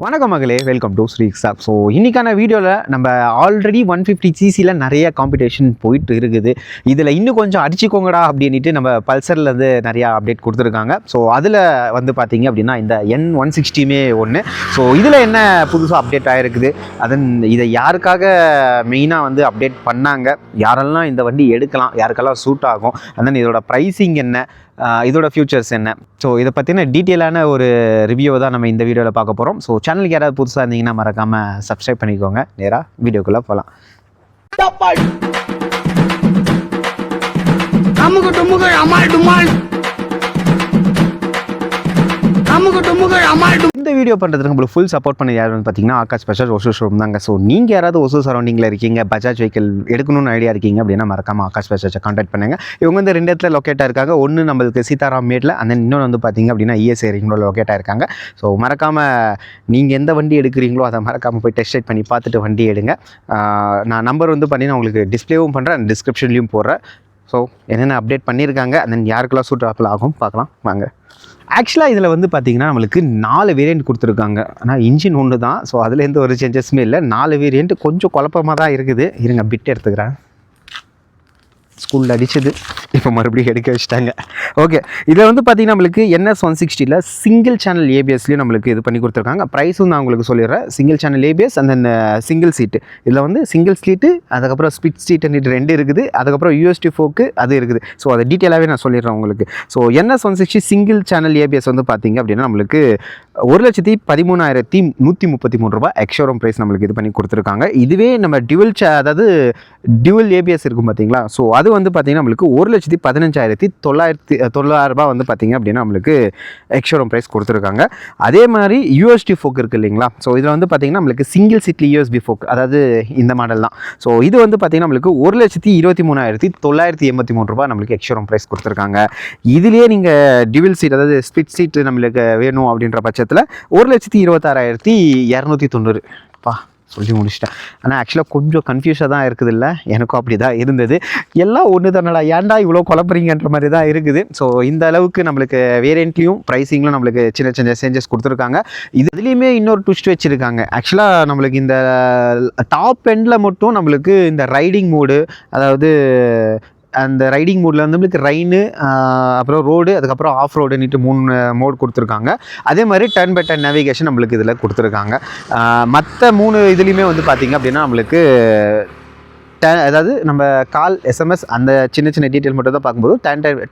வணக்கம் மகளே, welcome to Sri சாப். ஸோ இன்றைக்கான வீடியோவில் நம்ம ஆல்ரெடி 150 சிசியில் நிறைய காம்படிஷன் போயிட்டு இருக்குது. இதில் இன்னும் கொஞ்சம் அடிச்சுக்கோங்கடா அப்படின்ட்டு நம்ம பல்சர்லேருந்து நிறையா அப்டேட் கொடுத்துருக்காங்க. ஸோ அதில் வந்து பார்த்தீங்க அப்படின்னா இந்த N160 ஒன்று. ஸோ இதில் என்ன புதுசாக அப்டேட் ஆகிருக்குது, இதை யாருக்காக மெயினாக வந்து அப்டேட் பண்ணாங்க, யாரெல்லாம் இந்த வண்டி எடுக்கலாம், யாருக்கெல்லாம் சூட் ஆகும், அண்ட் இதோட ப்ரைஸிங் என்ன, இதோட ஃபியூச்சர்ஸ் என்ன, ஸோ இதை பற்றின டீட்டெயிலான ஒரு ரிவ்யூவை தான் நம்ம இந்த வீடியோவில் பார்க்க போகிறோம். ஸோ சேனலுக்கு யாராவது புதுசாக இருந்தீங்கன்னா மறக்காமல் சப்ஸ்கிரைப் பண்ணிக்கோங்க. நேராக வீடியோக்குள்ளே போகலாம். இந்த வீடியோ பண்ணுறதுக்கு நம்மளுக்கு ஃபுல் சப்போர்ட் பண்ண யார் வந்து பார்த்தீங்கன்னா ஆகாஷ் பஜாஜ் ஒசூர் ஷோரூம் தாங்க. ஸோ நீங்கள் யாராவது ஒசூர் சரௌண்டிங்கில் இருக்கீங்க, பஜாஜ் வெஹிக்கிள் எடுக்கணும்னு ஐடியா இருக்கீங்க அப்படின்னா மறக்காமல் ஆகாஷ் பஜாஜை கான்டாக்ட் பண்ணுங்கள். இவங்க வந்து 2 இடத்துல லொக்கேட்டாக இருக்காங்க. ஒன்று நம்மளுக்கு சீதாராம் மேட்டில், அந்த இன்னொன்று வந்து பார்த்தீங்க அப்படின்னா இஎஸ்ஐ ரிங்கோட லொக்கேட்டாக இருக்காங்க. ஸோ மறக்காமல் நீங்கள் எந்த வண்டி எடுக்கிறீங்களோ அதை மறக்காமல் போய் டெஸ்ட் ரைட் பண்ணி பார்த்துட்டு வண்டி எடுங்க. நான் நம்பர் வந்து பார்த்தீங்கன்னா உங்களுக்கு டிஸ்பிளேவும் பண்ணுறேன், டிஸ்கிரிப்ஷன்லையும் போடுறேன். ஸோ என்னென்ன அப்டேட் பண்ணியிருக்காங்க, அந்த யாருக்கெல்லாம் சூட் ஆகும் பார்க்கலாம் வாங்க. ஆக்சுவலாக இதில் வந்து பார்த்திங்கன்னா நம்மளுக்கு 4 வேரியண்ட் கொடுத்துருக்காங்க. ஆனால் இன்ஜின் ஒன்று தான். ஸோ அதில் எந்த ஒரு சேஞ்சஸுமே இல்லை. 4 வேரியண்ட் கொஞ்சம் குழப்பமாக தான் இருக்குது. இருங்க பிட் எடுத்துக்கிறேன். ஸ்கூலில் அடிச்சது இப்போ மறுபடியும் எடுக்க வச்சுட்டாங்க. ஓகே, இதில் வந்து பார்த்திங்கன்னா நம்மளுக்கு NS160 சிங்கிள் சேனல் ஏபிஎஸ்லேயும் நம்மளுக்கு இது பண்ணி கொடுத்துருக்காங்க. ப்ரைஸும் நான் உங்களுக்கு சொல்லிடுறேன். Single channel ABS and then single சீட்டு. இதில் வந்து சிங்கிள் சீட்டு, அதுக்கப்புறம் ஸ்பிட் சீட் 2 இருக்குது, அதுக்கப்புறம் யூஎஸ்டி ஃபோக்கு அது இருக்குது. ஸோ அதை டீட்டெயிலாகவே நான் சொல்லிடுறேன் உங்களுக்கு. So NS160 single channel ABS வந்து பார்த்திங்க அப்படின்னா நம்மளுக்கு 1,13,133 ரூபாய் எக்ஷோரூம் ப்ரைஸ் நம்மளுக்கு இது பண்ணி கொடுத்துருக்காங்க. இதுவே நம்ம டியூவல் ஏபிஎஸ் இருக்கும் பார்த்தீங்களா, ஸோ அது வந்து பார்த்திங்கன்னா நம்மளுக்கு 1,15,900 ரூபாய் வந்து பார்த்திங்க அப்படின்னா நம்மளுக்கு எக்ஷோரூம் ப்ரைஸ் கொடுத்துருக்காங்க. அதே மாதிரி யூஎஸ்டி ஃபோக் இருக்குது இல்லைங்களா, ஸோ இதில் வந்து பார்த்திங்கன்னா நம்மளுக்கு சிங்கிள் சீட்லி யூஎஸ்பி ஃபோக், அதாவது இந்த மாடல் தான். ஸோ இது வந்து பார்த்திங்கன்னா நம்மளுக்கு 1,23,983 ரூபாய் நம்மளுக்கு எக்ஷோரூம் ப்ரைஸ் கொடுத்துருக்காங்க. இதுலேயே நீங்கள் டியூவல் சீட், அதாவது ஸ்பிட் சீட் நம்மளுக்கு வேணும் அப்படின்ற பட்சத்தில் 1,26,290 சொல்லி முடிச்சிட்டேன். ஆனால் ஆக்சுவலாக கொஞ்சம் கன்ஃபியூஸாக தான் இருக்குது. இல்லை, எனக்கும் அப்படி தான் இருந்தது. எல்லாம் ஒன்று தானடா, ஏன்டா இவ்வளோ குழப்பறீங்கன்ற மாதிரி தான் இருக்குது. ஸோ இந்த அளவுக்கு நம்மளுக்கு வேரியண்ட்லேயும் ப்ரைஸிங்லும் நம்மளுக்கு சின்ன சின்ன சேஞ்சஸ் கொடுத்துருக்காங்க. இதுலேயுமே இன்னொரு ட்விஸ்ட் வச்சுருக்காங்க. ஆக்சுவலாக நம்மளுக்கு இந்த டாப் எண்டில் மட்டும் நம்மளுக்கு இந்த ரைடிங் மோடு, அதாவது அந்த ரைடிங் மோடில் வந்து நம்மளுக்கு ரெயின், அப்புறம் ரோடு, அதுக்கப்புறம் ஆஃப் ரோடுன்னுட்டு 3 மோட் கொடுத்துருக்காங்க. அதே மாதிரி டர்ன் பை டர்ன் நேவிகேஷன் நம்மளுக்கு இதில் கொடுத்துருக்காங்க. மற்ற 3 இதுலேயுமே வந்து பார்த்திங்க அப்படின்னா நம்மளுக்கு அதாவது நம்ம கால், எஸ்எம்எஸ், அந்த சின்ன சின்ன டீட்டெயில் மட்டும் தான் பார்க்கும்போது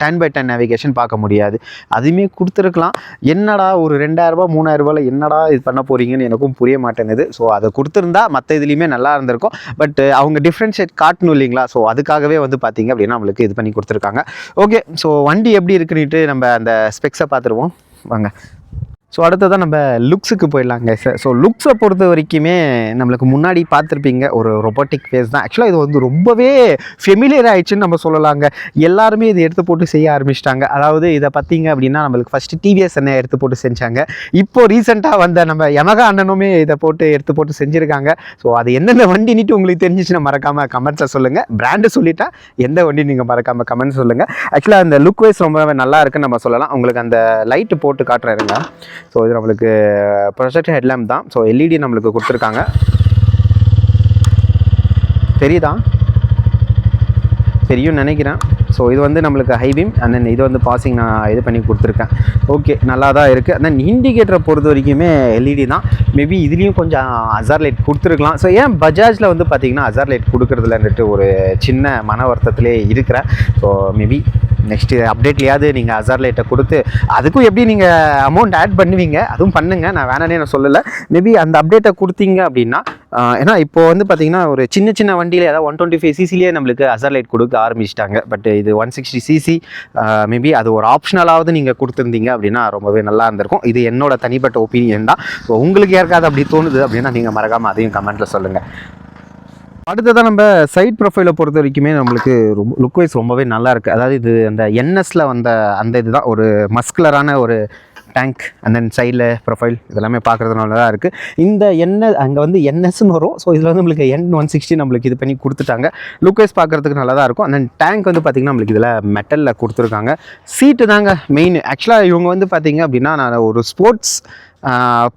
டர்ன் பை டர்ன் நேவிகேஷன் பார்க்க முடியாது. அதுவுமே கொடுத்துருக்கலாம். என்னடா ஒரு 2,000 3,000 ரூபாயில் என்னடா இது பண்ண போகிறீங்கன்னு எனக்கும் புரிய மாட்டேங்குது. ஸோ அதை கொடுத்துருந்தா மற்ற இதுலேயுமே நல்லா இருந்திருக்கும். பட் அவங்க டிஃப்ரென்ஷியேட் காட்டணும் இல்லைங்களா, ஸோ அதுக்காகவே வந்து பார்த்திங்க அப்படின்னா நம்மளுக்கு இது பண்ணி கொடுத்துருக்காங்க. ஓகே, ஸோ வண்டி எப்படி இருக்குன்னுட்டு நம்ம அந்த ஸ்பெக்ஸை பார்த்துருவோம் வாங்க. ஸோ அடுத்ததான் நம்ம லுக்ஸுக்கு போயிடலாங்க. ஸோ லுக்ஸை பொறுத்த வரைக்குமே நம்மளுக்கு முன்னாடி பார்த்துருப்பீங்க ஒரு ரொபோட்டிக் ஃபேஸ் தான். ஆக்சுவலாக இது வந்து ரொம்பவே ஃபெமிலியர் ஆகிடுச்சுன்னு நம்ம சொல்லலாங்க. எல்லாருமே இதை எடுத்து போட்டு செய்ய ஆரம்பிச்சிட்டாங்க. அதாவது இதை பார்த்திங்க அப்படின்னா நம்மளுக்கு ஃபஸ்ட்டு டிவிஎஸ் என்ன எடுத்து போட்டு செஞ்சாங்க. இப்போது ரீசெண்டாக வந்த நம்ம யமகா அண்ணனுமே இதை எடுத்து போட்டு செஞ்சுருக்காங்க. ஸோ அது எந்தெந்த வண்டின்னுட்டு உங்களுக்கு தெரிஞ்சிச்சுன்னா மறக்காமல் கமெண்ட்ஸை சொல்லுங்கள். பிராண்டு சொல்லிட்டா எந்த வண்டி நீங்கள் மறக்காமல் கமெண்ட் சொல்லுங்கள். ஆக்சுவலாக அந்த லுக் வைஸ் ரொம்பவே நல்லா இருக்குன்னு நம்ம சொல்லலாம். உங்களுக்கு அந்த லைட்டு போட்டு காட்டுறாருங்க. ஸோ இது நம்மளுக்கு ப்ரொஜெக்டர் ஹெட்லாம்ப் தான். ஸோ எல்இடி நம்மளுக்கு கொடுத்துருக்காங்க. தெரியும் நினைக்கிறேன். ஸோ இது வந்து நம்மளுக்கு ஹைபீம், அண்ட் தென் இது வந்து பாசிங் நான் இது பண்ணி கொடுத்துருக்கேன். ஓகே, நல்லா தான் இருக்குது. அண்ட் தென் இண்டிகேட்டரை பொறுத்த வரைக்குமே எல்இடி தான். மேபி இதுலேயும் கொஞ்சம் அசார் லைட் கொடுத்துருக்கலாம். ஸோ ஏன் பஜாஜில் வந்து பார்த்திங்கன்னா அசார் லைட் கொடுக்குறதுலன்ட்டு ஒரு சின்ன மன வருத்தத்திலே இருக்கிறேன். ஸோ மேபி நெக்ஸ்ட்டு அப்டேட்லையாவது நீங்கள் அசார் லைட்டை கொடுத்து அதுக்கும் எப்படி நீங்கள் அமௌண்ட் ஆட் பண்ணுவீங்க, அதுவும் பண்ணுங்கள், நான் வேணானே நான் சொல்லலை. மேபி அந்த அப்டேட்டை கொடுத்தீங்க அப்படின்னா, ஏன்னா இப்போ வந்து பார்த்திங்கன்னா ஒரு சின்ன வண்டியில் ஏதாவது 125 சிசிலேயே நம்மளுக்கு அசார் லைட் கொடுக்க ஆரம்பிச்சிட்டாங்க. பட் இது 160 சிசி, மேபி அது ஒரு ஆப்ஷனலாவது நீங்கள் கொடுத்துருந்தீங்க அப்படின்னா ரொம்பவே நல்லா இருந்திருக்கும். இது என்னோட தனிப்பட்ட ஒப்பீனியன் தான். ஸோ உங்களுக்கு யாருக்காவது அப்படி தோணுது அப்படின்னா நீங்கள் மறக்காமல் அதையும் கமெண்ட்டில் சொல்லுங்கள். அடுத்ததான் நம்ம சைட் ப்ரொஃபைலை பொறுத்த வரைக்குமே நம்மளுக்கு லுக் வைஸ் ரொம்பவே நல்லா இருக்குது. அதாவது இது அந்த என்எஸ்ல வந்த அந்த இதுதான், ஒரு மஸ்குலரான ஒரு டேங்க், அண்ட் தென் சைடில் ப்ரொஃபைல் இதெல்லாமே பார்க்குறதுனால தான் இருக்குது. இந்த அங்கே வந்து என்எஸ்ன்னு வரும். ஸோ இதில் வந்து நம்மளுக்கு N160 நம்மளுக்கு இது பண்ணி கொடுத்துட்டாங்க. லுக் வைஸ் பார்க்குறதுக்கு நல்லா தான் இருக்கும். அண்ட் தென் டேங்க் வந்து பார்த்திங்கன்னா நம்மளுக்கு இதில் மெட்டலில் கொடுத்துருக்காங்க. சீட்டு தாங்க மெயின். ஆக்சுவலாக இவங்க வந்து பார்த்திங்க அப்படின்னா நான் ஒரு ஸ்போர்ட்ஸ்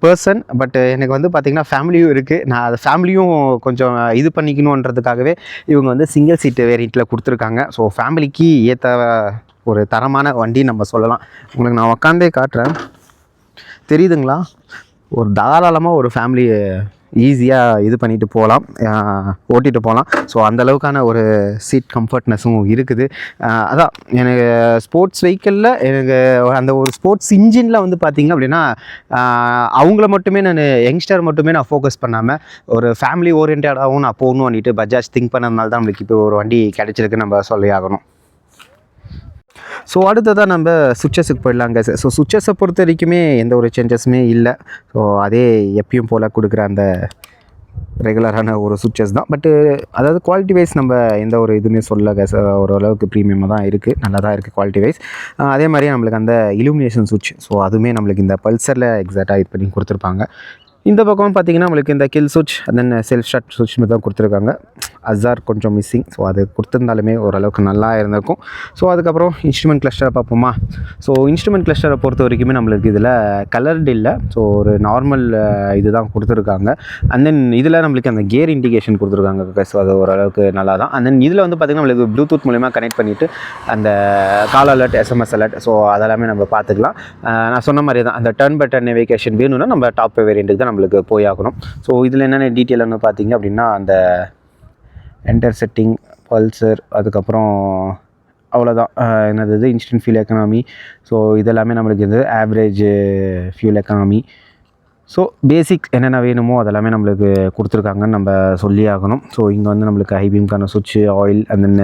பர்சன். பட் எனக்கு வந்து பார்த்திங்கன்னா ஃபேமிலியும் இருக்குது. நான் அதை ஃபேமிலியும் கொஞ்சம் இது பண்ணிக்கணுன்றதுக்காகவே இவங்க வந்து சிங்கிள் சீட்டு வேரியண்ட்டில் கொடுத்துருக்காங்க. ஸோ ஃபேமிலிக்கு ஏற்ற ஒரு தரமான வண்டி நம்ம சொல்லலாம். உங்களுக்கு நான் உக்காந்தே காட்டுறேன், தெரியுதுங்களா? ஒரு தாராளமாக ஒரு ஃபேமிலி ஈஸியாக இது பண்ணிட்டு போகலாம், ஓட்டிகிட்டு போகலாம். ஸோ அந்தளவுக்கான ஒரு சீட் கம்ஃபர்ட்னஸும் இருக்குது. அதான் எனக்கு ஸ்போர்ட்ஸ் வெஹிக்கிளில் எனக்கு அந்த ஒரு ஸ்போர்ட்ஸ் இன்ஜினில் வந்து பார்த்திங்க அப்படின்னா அவங்கள மட்டுமே நான் யங்ஸ்டர் மட்டுமே நான் ஃபோக்கஸ் பண்ணாமல் ஒரு ஃபேமிலி ஓரியன்டாகவும் நான் போகணும் பண்ணிட்டு பஜாஜ் திங்க் பண்ணதுனால தான் நம்மளுக்கு இப்போ ஒரு வண்டி கிடச்சிருக்கு நம்ம சொல்லி ஆகணும். ஸோ அடுத்ததாக நம்ம சுவிட்சஸுக்கு போயிடலாங்க. ஸோ சுவிட்சஸை பொறுத்த வரைக்குமே எந்த ஒரு சேஞ்சஸுமே இல்லை. ஸோ அதே எப்பயும் போல் கொடுக்குற அந்த ரெகுலரான ஒரு சுவிட்சஸ் தான். பட்டு அதாவது குவாலிட்டி வைஸ் நம்ம எந்த ஒரு இதுவுமே சொல்லலை. ஓரளவுக்கு ப்ரீமியமாக தான் இருக்குது, நல்லா தான் இருக்குது குவாலிட்டி வைஸ். அதே மாதிரி நம்மளுக்கு அந்த இலுமினேஷன் சுவிட்ச், ஸோ அதுவுமே நம்மளுக்கு இந்த பல்சரில் எக்ஸாக்டாக இது பண்ணி கொடுத்துருப்பாங்க. இந்த பக்கம் பார்த்திங்கன்னா நம்மளுக்கு இந்த கில் சுவிட்ச் தென் செல்ஃப் ஸ்டார்ட் சுவிட்ச் மாதிரி தான் கொடுத்துருக்காங்க. அசார் கொஞ்சம் மிஸ்ஸிங். ஸோ அது கொடுத்துருந்தாலுமே ஓரளவுக்கு நல்லா இருந்திருக்கும். ஸோ அதுக்கப்புறம் இன்ஸ்ட்ருமெண்ட் கிளஸ்டரை பார்ப்போமா. ஸோ இன்ஸ்ட்ருமெண்ட் கிளஸ்டரை பொறுத்த வரைக்குமே நம்மளுக்கு இதில் கலர்டு இல்லை. ஸோ ஒரு நார்மல் இது தான் கொடுத்துருக்காங்க. அண்ட் தென் இதில் நம்மளுக்கு அந்த கியர் இண்டிகேஷன் கொடுத்துருக்காங்க. ஸோ அது ஓரளவுக்கு நல்லா தான். அண்ட் தென் இதில் வந்து பார்த்திங்கன்னா நம்மளுக்கு ப்ளூடூத் மூலிமா கனெக்ட் பண்ணிவிட்டு அந்த கால் அலர்ட், எஸ்எம்எஸ் அலர்ட், ஸோ அதெல்லாமே நம்ம பார்த்துக்கலாம். நான் சொன்ன மாதிரி தான் அந்த டர்ன் பை டர்ன் நேவிகேஷன் வேணும்னா நம்ம டாப் வேரியண்ட்டுக்கு தான் நம்மளுக்கு போய் ஆகணும். ஸோ இதில் என்னென்ன டீட்டெயில்னு பார்த்தீங்க அப்படின்னா அந்த என்டர் செட்டிங், பல்சர், அதுக்கப்புறம் அவ்வளோதான். என்னது இன்ஸ்டன்ட் ஃபியூல் எக்கனாமி. ஸோ இதெல்லாமே நம்மளுக்கு இது average fuel economy. So basic என்னென்ன வேணுமோ அதெல்லாமே நம்மளுக்கு கொடுத்துருக்காங்கன்னு நம்ம சொல்லி ஆகணும். ஸோ இங்கே வந்து நம்மளுக்கு ஹைபீம்க்கான சுவிட்சு, ஆயில், அண்ட் தென்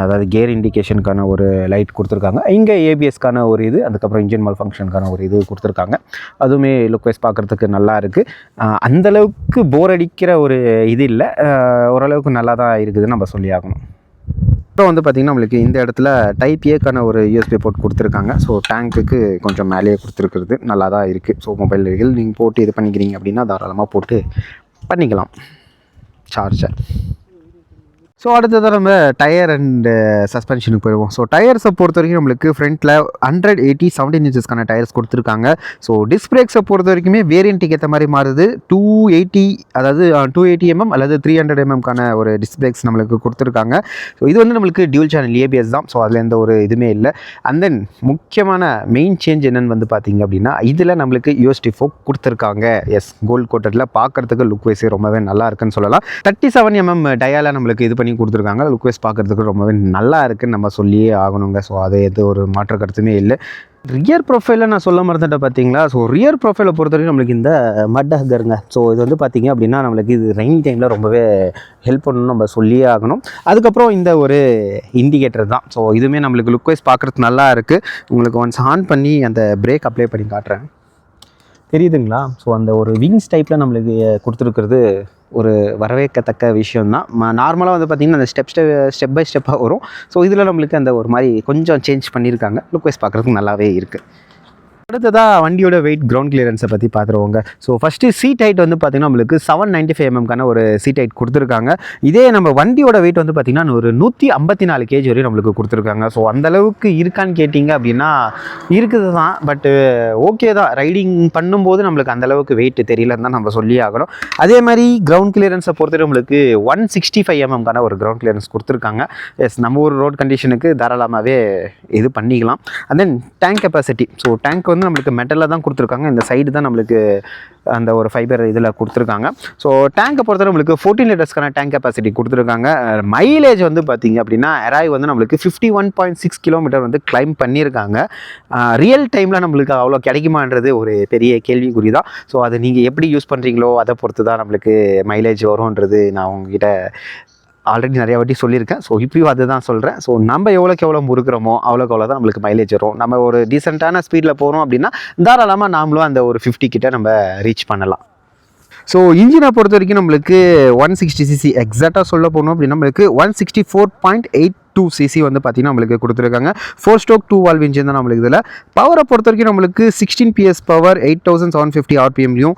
அதாவது கியர் இண்டிகேஷனுக்கான ஒரு லைட் கொடுத்துருக்காங்க. இங்கே ஏபிஎஸ்க்கான ஒரு இது, அதுக்கப்புறம் இன்ஜின் மால் ஃபங்க்ஷனுக்கான ஒரு இது கொடுத்துருக்காங்க. அதுவுமே லுக் வைஸ் பார்க்குறதுக்கு நல்லா இருக்குது. அந்தளவுக்கு போர் அடிக்கிற ஒரு இது இல்லை, ஓரளவுக்கு நல்லா தான் இருக்குதுன்னு நம்ம சொல்லி ஆகணும். அப்புறம் வந்து பார்த்திங்கன்னா நம்மளுக்கு இந்த இடத்துல டைப் ஏக்கான ஒரு யூஎஸ்பி போர்ட் கொடுத்துருக்காங்க. ஸோ டேங்க்குக்கு கொஞ்சம் மேலேயே கொடுத்துருக்குறது நல்லா தான் இருக்குது. ஸோ மொபைல்கள் நீங்கள் போட்டு இது பண்ணிக்கிறீங்க அப்படின்னா தாராளமாக போட்டு பண்ணிக்கலாம் சார்ஜர். ஸோ அடுத்ததாக நம்ம டயர் அண்ட் சஸ்பென்ஷனுக்கு போயிடுவோம். ஸோ டயர்ஸை பொறுத்த வரைக்கும் நம்மளுக்கு ஃப்ரண்ட்டில் 180 17 இன்ச்சஸ்க்கான டயர்ஸ் கொடுத்துருக்காங்க. ஸோ டிஸ்க் பிரேக்ஸை பொறுத்த வரைக்குமே வேரியண்ட்டுக்கு ஏற்ற மாதிரி மாறுது. 280 அதாவது 280 mm அல்லது 300 mmக்கான ஒரு டிஸ்க் பிரேக்ஸ் நம்மளுக்கு கொடுத்துருக்காங்க. ஸோ இது வந்து நம்மளுக்கு டியூல் சேனல் ஏபிஎஸ் தான். ஸோ அதில் எந்த ஒரு இதுவுமே இல்லை. அண்ட் தென் முக்கியமான மெயின் சேஞ்ச் என்னென்னு வந்து பார்த்திங்க அப்படின்னா இதில் நம்மளுக்கு யூஎஸ்டி ஃபோக் கொடுத்துருக்காங்க. எஸ், கோல்ட் கோட்டடில் பார்க்குறதுக்கு லுக் வைஸ் ரொம்பவே நல்லா இருக்குன்னு சொல்லலாம். 37 mm டயாவில் நம்மளுக்கு இது பண்ணி கொடுத்துருக்காங்க. லுக் வைஸ் பார்க்குறதுக்கு ரொம்பவே நல்லா இருக்குன்னு நம்ம சொல்லியே ஆகணுங்க. ஸோ அது எது ஒரு மாற்று கருத்துமே இல்லை. ரியர் ப்ரொஃபைலில் நான் சொல்ல மறந்துட்டேன் பார்த்தீங்களா. ஸோ ரியர் ப்ரொஃபைலை பொறுத்த வரைக்கும் நம்மளுக்கு இந்த மட் ஹக்கருங்க. ஸோ இது வந்து பார்த்திங்க அப்படின்னா நம்மளுக்கு இது ரெயின் டைமில் ரொம்பவே ஹெல்ப் பண்ணணும்னு நம்ம சொல்லியே ஆகணும். அதுக்கப்புறம் இந்த ஒரு இண்டிகேட்டர் தான். ஸோ இதுவுமே நம்மளுக்கு லுக் வைஸ் பார்க்குறதுக்கு நல்லா இருக்குது. உங்களுக்கு ஒன்ஸ் ஆன் பண்ணி அந்த பிரேக் அப்ளை பண்ணி காட்டுறேன், தெரியுதுங்களா. ஸோ அந்த ஒரு விங்ஸ் டைப்பில் நம்மளுக்கு கொடுத்துருக்கிறது ஒரு வரவேற்கத்தக்க விஷயந்தான். நார்மலாக வந்து பார்த்திங்கன்னா அந்த ஸ்டெப் பை ஸ்டெப்பாக வரும். ஸோ இதில் நம்மளுக்கு அந்த ஒரு மாதிரி கொஞ்சம் சேஞ்ச் பண்ணியிருக்காங்க. லுக் வைஸ் பார்க்குறதுக்கு நல்லாவே இருக்குது. அடுத்ததாக வண்டியோட வெயிட், கிரவுண்ட் கிளியரன்ஸை பற்றி பார்த்துருவோங்க. ஸோ ஃபஸ்ட்டு சீட் ஹைட் வந்து பார்த்திங்கன்னா நம்மளுக்கு 795 mmக்கான ஒரு சீட் ஹைட் கொடுத்துருக்காங்க. இதே நம்ம வண்டியோட வெயிட் வந்து பார்த்திங்கன்னா ஒரு 154 kg வரையும் நம்மளுக்கு கொடுத்துருக்காங்க. ஸோ அந்தளவுக்கு இருக்கான்னு கேட்டிங்க அப்படின்னா இருக்குது தான். பட்டு ஓகே தான், ரைடிங் பண்ணும்போது நம்மளுக்கு அந்தளவுக்கு வெயிட் தெரியலன்னு தான் நம்ம சொல்லி ஆகணும். அதே மாதிரி கிரவுண்ட் கிளியரன்ஸை பொறுத்தவரை நம்மளுக்கு 165 mmக்கான ஒரு கிரவுண்ட் கிளியரன்ஸ் கொடுத்துருக்காங்க. எஸ், நம்ம ஒரு ரோட் கண்டிஷனுக்கு தாராளமாகவே இது பண்ணிக்கலாம். And then tank capacity. So tank வந்து நம்மளுக்கு மெட்டலில் தான் கொடுத்துருக்காங்க. இந்த சைடு தான் நம்மளுக்கு அந்த ஒரு ஃபைபர் இதில் கொடுத்துருக்காங்க. ஸோ டேங்கை பொறுத்தவரை நம்மளுக்கு 14 லிட்டர்ஸ்க்கான டேங்க் கெப்பாசிட்டி கொடுத்துருக்காங்க. மைலேஜ் வந்து பார்த்திங்க அப்படின்னா எராய் வந்து நம்மளுக்கு 51.6 கிலோமீட்டர் வந்து கிளைம் பண்ணியிருக்காங்க. ரியல் டைமில் நம்மளுக்கு அவ்வளோ கிடைக்குமான்றது ஒரு பெரிய கேள்விக்குறி தான். ஸோ அதை நீங்கள் எப்படி யூஸ் பண்ணுறீங்களோ அதை பொறுத்து தான் நம்மளுக்கு மைலேஜ் வரும்ன்றது நான் உங்ககிட்ட ஆல்ரெடி நிறையா வாட்டி சொல்லியிருக்கேன். ஸோ இப்பயும் அதை தான் சொல்கிறேன். ஸோ நம்ம எவ்வளோக்கு எவ்வளோ முறுக்கிறோமோ அவ்வளோக்கு அவ்வளோ தான் நம்மளுக்கு மைலேஜ் வரும். நம்ம ஒரு டீசெண்டான ஸ்பீடில் போகிறோம் அப்படின்னா தாராளமாக நாமளும் அந்த ஒரு 50 கிட்ட நம்ம ரீச் பண்ணலாம். ஸோ இன்ஜினை பொறுத்த வரைக்கும் நம்மளுக்கு 160cc எக்ஸாக்டாக சொல்ல போகணும் அப்படின்னா நம்மளுக்கு 164.82 cc வந்து பார்த்திங்கன்னா நம்மளுக்கு கொடுத்துருக்காங்க. 4 ஸ்ட்ரோக் 2 வால்வ் இன்ஜின் தான் நம்மளுக்கு. இதில் பவரை பொறுத்த வரைக்கும் நம்மளுக்கு 16 PS பவர், 8750 RPMலையும்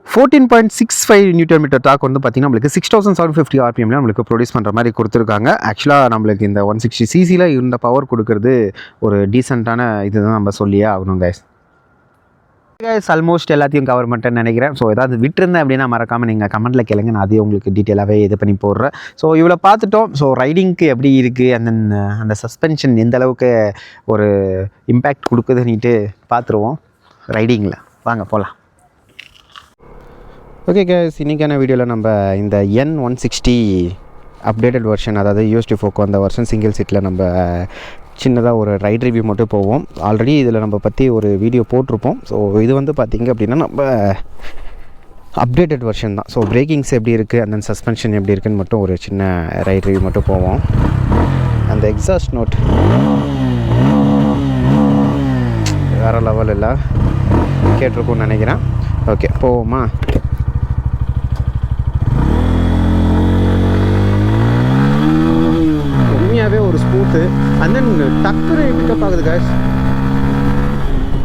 14.65 Nm டாக் வந்து பார்த்திங்கன்னா நம்மளுக்கு 6750 RPMல நம்மளுக்கு ப்ரொடியூஸ் பண்ணுற மாதிரி கொடுத்துருக்காங்க. ஆக்சுவலாக நம்மளுக்கு இந்த 160cc இந்த பவர் கொடுக்கறது ஒரு டீசெண்டான இதுதான் நம்ம சொல்லியே ஆகணும் கைஸ். ஆல்மோஸ்ட் எல்லாத்தையும் கவர் பண்ணிட்டேன்னு நினைக்கிறேன். ஸோ ஏதாவது விட்டுருந்தேன் அப்படின்னா மறக்காமல் நீங்கள் கமெண்ட்டில் கேளுங்க, நான் அதையும் உங்களுக்கு டீட்டெயிலாகவே இது பண்ணி போடுறேன். ஸோ இவ்வளோ பார்த்துட்டோம். ஸோ ரைடிங்க்கு எப்படி இருக்குது, அந்த சஸ்பென்ஷன் எந்த அளவுக்கு ஒரு இம்பேக்ட் கொடுக்குதுன்னுட்டு பார்த்துருவோம் ரைடிங்கில். வாங்க போகலாம். ஓகே கைஸ், இன்றைக்கான வீடியோவில் நம்ம இந்த N160 அப்டேட்டட் வெர்ஷன், அதாவது யூஎஸ்டி ஃபோக்கோ அந்த வெர்ஷன் சிங்கிள் சீட்டில் நம்ம சின்னதாக ஒரு ரைட் ரிவ்யூ மட்டும் போவோம். ஆல்ரெடி இதில் நம்ம பற்றி ஒரு வீடியோ போட்டிருப்போம். ஸோ இது வந்து பார்த்திங்க அப்படின்னா நம்ம அப்டேட்டட் வெர்ஷன் தான். ஸோ பிரேக்கிங்ஸ் எப்படி இருக்குது, அந்த சஸ்பென்ஷன் எப்படி இருக்குதுன்னு மட்டும் ஒரு சின்ன ரைட் ரிவ்யூ மட்டும் போவோம். அந்த எக்ஸாஸ்ட் நோட் வேறு லெவல் இல்லை, கேட்டிருக்கும்னு நினைக்கிறேன். ஓகே போவோமா. ஒரு ஸ்மூத்து அண்ட் தென் டக்குன்னு பிக்கப் ஆகுது காய்ஸ்.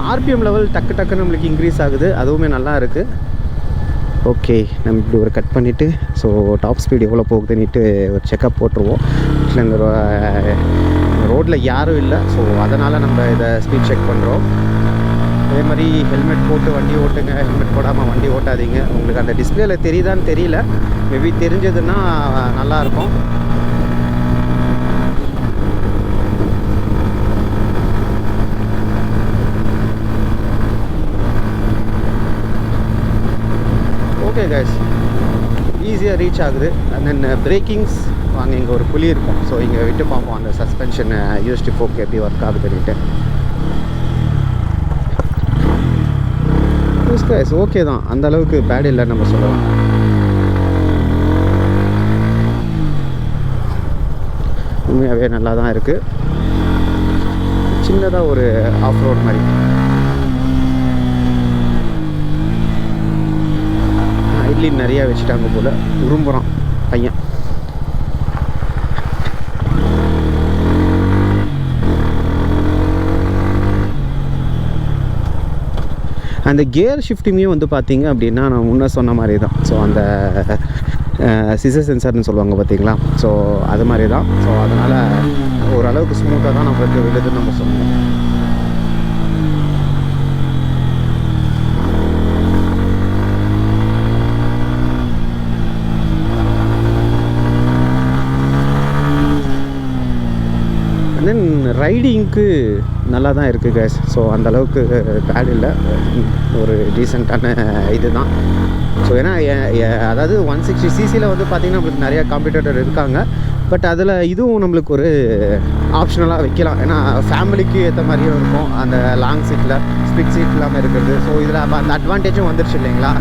ஆர்பிஎம் லெவல் டக்குன்னு நம்மளுக்கு இன்க்ரீஸ் ஆகுது, அதுவுமே நல்லா இருக்குது. ஓகே, நம்ம இப்படி ஒரு கட் பண்ணிவிட்டு ஸோ டாப் ஸ்பீடு எவ்வளோ போகுதுன்னுட்டு ஒரு செக்கப் போட்டுருவோம். இந்த ரோட்டில் யாரும் இல்லை, ஸோ அதனால் நம்ம இதை ஸ்பீட் செக் பண்ணுறோம். அதே மாதிரி ஹெல்மெட் போட்டு வண்டி ஓட்டுங்க, ஹெல்மெட் போடாமல் வண்டி ஓட்டாதீங்க. உங்களுக்கு அந்த டிஸ்பிளேயில் தெரியுதான்னு தெரியல, மேபி தெரிஞ்சதுன்னா நல்லாயிருக்கும். ஓகே கைஸ், ஈஸியாக ரீச் ஆகுது. அண்ட் தென் பிரேக்கிங்ஸ் வாங்க, இங்கே ஒரு புலி இருக்கும். ஸோ இங்கே விட்டு பார்ப்போம் அந்த சஸ்பென்ஷன் யூஎஸ்டி ஃபோக் எப்படி ஒர்க் ஆகுதுன்னுட்டு. கைஸ் ஓகே தான், அந்த அளவுக்கு பேட் இல்லைன்னு நம்ம சொல்லலாம். உண்மையாகவே நல்லா தான் இருக்குது. சின்னதாக ஒரு ஆஃப் ரோட் மாதிரி. ஐட்லின் நிறையா வச்சுட்டாங்க போல், விரும்புகிறான் பையன். அந்த கியர் ஷிஃப்டிங்கே வந்து பார்த்திங்க அப்படின்னா நான் முன்னே சொன்ன மாதிரி தான். ஸோ அந்த சிசர் சென்சார்னு சொல்லுவாங்க பார்த்தீங்களா, ஸோ அது மாதிரி தான். ஸோ அதனால் ஓரளவுக்கு ஸ்மூத்தாக தான் நம்மளுக்கு விழுதுன்னு நம்ம சொல்லணும். தென் ரைடிங்க்கு நல்லா தான் இருக்குது கேஸ். ஸோ அந்தளவுக்கு பேட் இல்லை, ஒரு டீசெண்டான இது தான். ஸோ ஏன்னா அதாவது 160cc வந்து பார்த்திங்கன்னா நம்மளுக்கு நிறையா காம்படிட்டர் இருக்காங்க. பட் அதில் இதுவும் நம்மளுக்கு ஒரு ஆப்ஷனலாக வைக்கலாம். ஏன்னா ஃபேமிலிக்கு ஏற்ற மாதிரியும் இருக்கும், அந்த லாங் சீட்டில் ஸ்பிட் சீட் இல்லாமல் இருக்கிறது. ஸோ இதில் அந்த அட்வான்டேஜும் வந்துருச்சு இல்லைங்களா.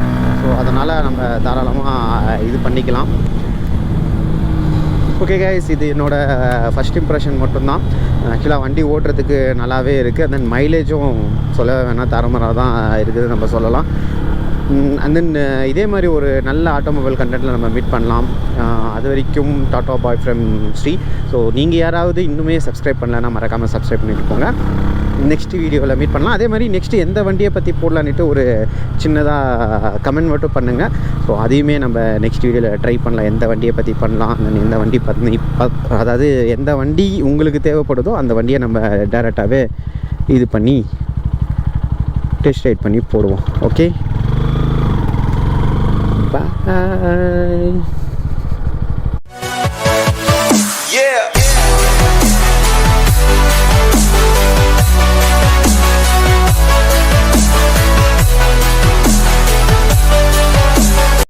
ஸோ அதனால் நம்ம தாராளமாக இது பண்ணிக்கலாம். ஓகே கைஸ், இது என்னோடய ஃபஸ்ட் இம்ப்ரெஷன் மட்டும்தான். ஆக்சுவலாக வண்டி ஓட்டுறதுக்கு நல்லாவே இருக்குது. அண்ட் தென் மைலேஜும் சொல்ல வேணால் தரமராக தான் இருக்குது நம்ம சொல்லலாம். அண்ட் தென் இதே மாதிரி ஒரு நல்ல ஆட்டோமொபைல் கண்டென்ட்டில் நம்ம மீட் பண்ணலாம். அது வரைக்கும் tata bye from Sri. So நீங்கள் யாராவது இன்னுமே சப்ஸ்கிரைப் பண்ணலன்னா மறக்காமல் சப்ஸ்கிரைப் பண்ணிட்டு போங்க. நெக்ஸ்ட் வீடியோவில் மீட் பண்ணலாம். அதே மாதிரி நெக்ஸ்ட்டு எந்த வண்டியை பற்றி போடலான்ட்டு ஒரு சின்னதாக கமெண்ட் மட்டும் பண்ணுங்கள். ஸோ அதையுமே நம்ம நெக்ஸ்ட் வீடியோவில் ட்ரை பண்ணலாம். எந்த வண்டியை பற்றி பண்ணலாம், எந்த வண்டி அதாவது எந்த வண்டி உங்களுக்கு தேவைப்படுதோ அந்த வண்டியை நம்ம டைரெக்டாகவே இது பண்ணி டெஸ்ட் ரைட் பண்ணி போடுவோம். Okay, bye.